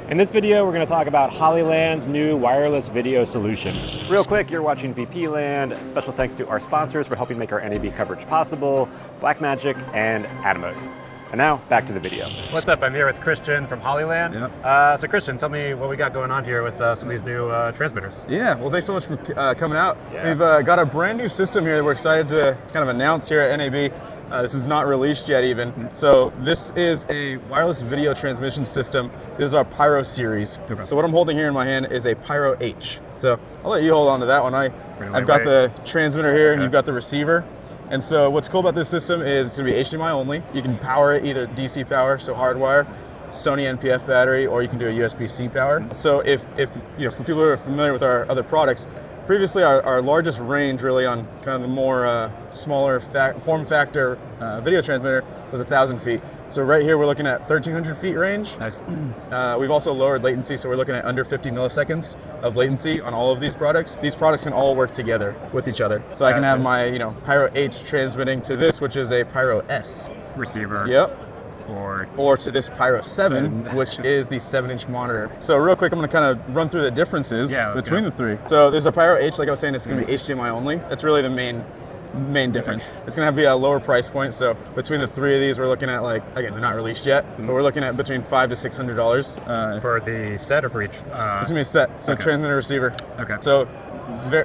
In this video, we're going to talk about Hollyland's new wireless video solutions. Real quick, you're watching VP Land. Special thanks to our sponsors for helping make our NAB coverage possible, Blackmagic and Atomos. And now, back to the video. What's up? I'm here with Christian from Hollyland. Yep. So Christian, tell me what we got going on here with some of these new transmitters. Yeah, well thanks so much for coming out. Yeah. We've got a brand new system here that we're excited to kind of announce here at NAB. This is not released yet even. So this is a wireless video transmission system. This is our Pyro series. Okay. So what I'm holding here in my hand is a Pyro H. So I'll let you hold on to that one. I've got the transmitter here and you've got the receiver. And so what's cool about this system is it's going to be HDMI only. You can power it either DC power, so hardwire, Sony NPF battery, or you can do a USB-C power. So if you know, for people who are familiar with our other products, previously our largest range really on kind of the more smaller form factor video transmitter was 1,000 feet. So right here we're looking at 1,300 feet range. Nice. We've also lowered latency, so we're looking at under 50 milliseconds of latency on all of these products. These products can all work together with each other. So I can have my Pyro H transmitting to this, which is a Pyro S Receiver. Yep. Or to this Pyro 7, which is the 7-inch monitor. So real quick, I'm going to kind of run through the differences between the three. So there's a Pyro H, like I was saying, it's going to be HDMI only. That's really the main difference. It's going to be a lower price point. So between the three of these, we're looking at, like, again, they're not released yet, but we're looking at between $500 to $600. for the set or for each? It's going to be a set, so transmitter, receiver. Okay. So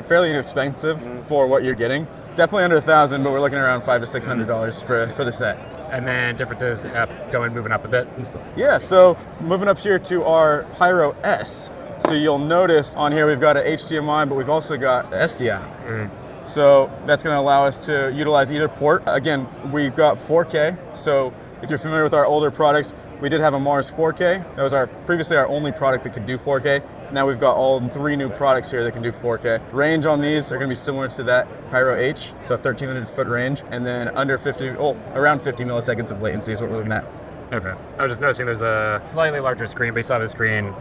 fairly inexpensive for what you're getting. Definitely under 1,000, but we're looking around $500 to $600 for the set. And then differences moving up a bit. Yeah, so moving up here to our Pyro S. So you'll notice on here we've got an HDMI, but we've also got SDI. So that's going to allow us to utilize either port. Again, we've got 4K. So if you're familiar with our older products, we did have a Mars 4K. That was previously our only product that could do 4K. Now we've got all three new products here that can do 4K. Range on these are going to be similar to that Pyro H, so 1,300 foot range, and then around 50 milliseconds of latency is what we're looking at. Okay. I was just noticing there's a slightly larger screen based on the screen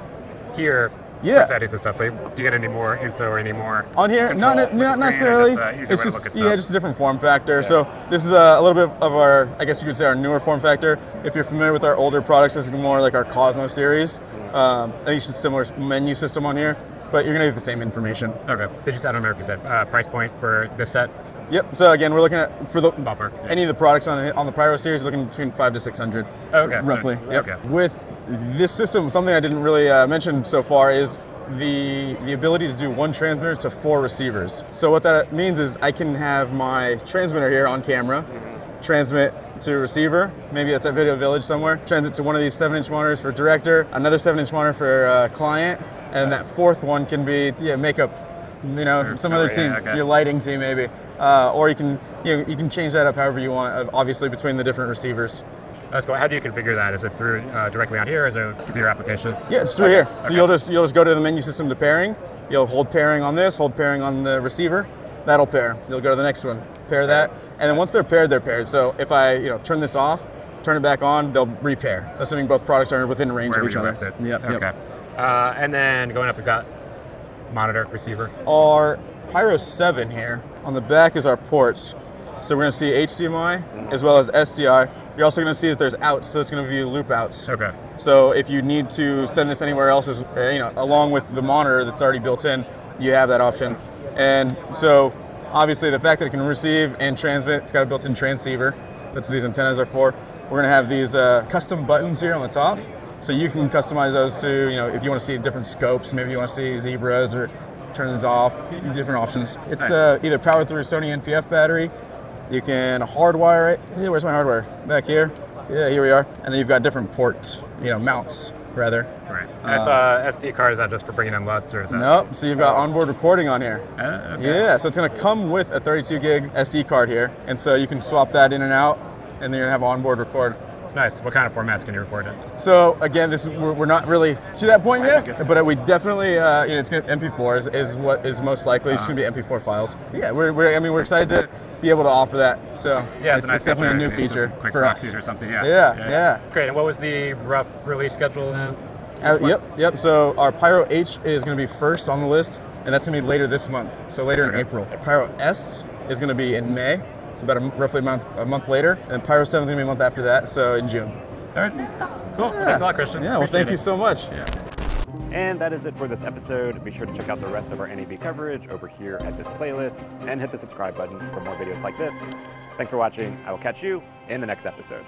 here. Yeah. Settings and stuff, but do you get any more info or any more on here? Not necessarily. It's just just a different form factor. Yeah. So this is a little bit of our, I guess you could say, our newer form factor. If you're familiar with our older products, this is more like our Cosmo series. I think it's just a similar menu system on here, but you're gonna get the same information. Okay. I don't remember if you said price point for this set. Yep. So again, we're looking at for the ballpark. Yeah. Any of the products on the Pyro series, looking between $500 to $600. Okay. Roughly. Yep. Okay. With this system, something I didn't really mention so far is the ability to do one transmitter to 4 receivers. So what that means is I can have my transmitter here on camera, transmit to receiver, maybe that's at Video Village somewhere, transmit to one of these 7-inch monitors for director, another 7-inch monitor for client, and that fourth one can be makeup, some other scene, your lighting scene maybe, or you can change that up however you want, obviously between the different receivers. That's cool. How do you configure that? Is it through directly on here, or is it a computer application? Yeah, it's through here. So you'll just go to the menu system to pairing. You'll hold pairing on this, hold pairing on the receiver. That'll pair. You'll go to the next one, pair that, and then once they're paired, they're paired. So if I turn this off, turn it back on, they'll repair, assuming both products are within range of each other. Yep. Okay. And then going up, we've got monitor, receiver. Our Pyro 7 here on the back is our ports. So we're going to see HDMI as well as SDI. You're also going to see that there's outs, so it's going to view loop outs. Okay. So if you need to send this anywhere else, along with the monitor that's already built in, you have that option. And so obviously the fact that it can receive and transmit, it's got a built-in transceiver. That's what these antennas are for. We're going to have these custom buttons here on the top. So you can customize those to, if you want to see different scopes, maybe you want to see zebras or turn these off, different options. It's either powered through Sony NPF battery. You can hardwire it. Hey, where's my hardware? Back here. Yeah, here we are. And then you've got different ports, mounts, rather. Right. That's SD card, is that just for bringing in LUTs, or is that? Nope, so you've got onboard recording on here. Okay. Yeah, so it's going to come with a 32 gig SD card here. And so you can swap that in and out, and then you're going to have onboard record. Nice. What kind of formats can you record in? So again, we're not really to that point yet, but we definitely, it's going to MP4 is what is most likely. It's going to be MP4 files. Yeah, we're excited to be able to offer that. So yeah, it's definitely a new feature for us. Or something. Yeah. Great. And what was the rough release schedule then? Yep. So our Pyro H is going to be first on the list, and that's going to be later this month. So later in April. Pyro S is going to be in May. It's about roughly a month later, and Pyro 7 is going to be a month after that, so in June. All right. Cool. Well, thanks a lot, Christian. Yeah, well, thank you so much. Yeah. And that is it for this episode. Be sure to check out the rest of our NAB coverage over here at this playlist and hit the subscribe button for more videos like this. Thanks for watching. I will catch you in the next episode.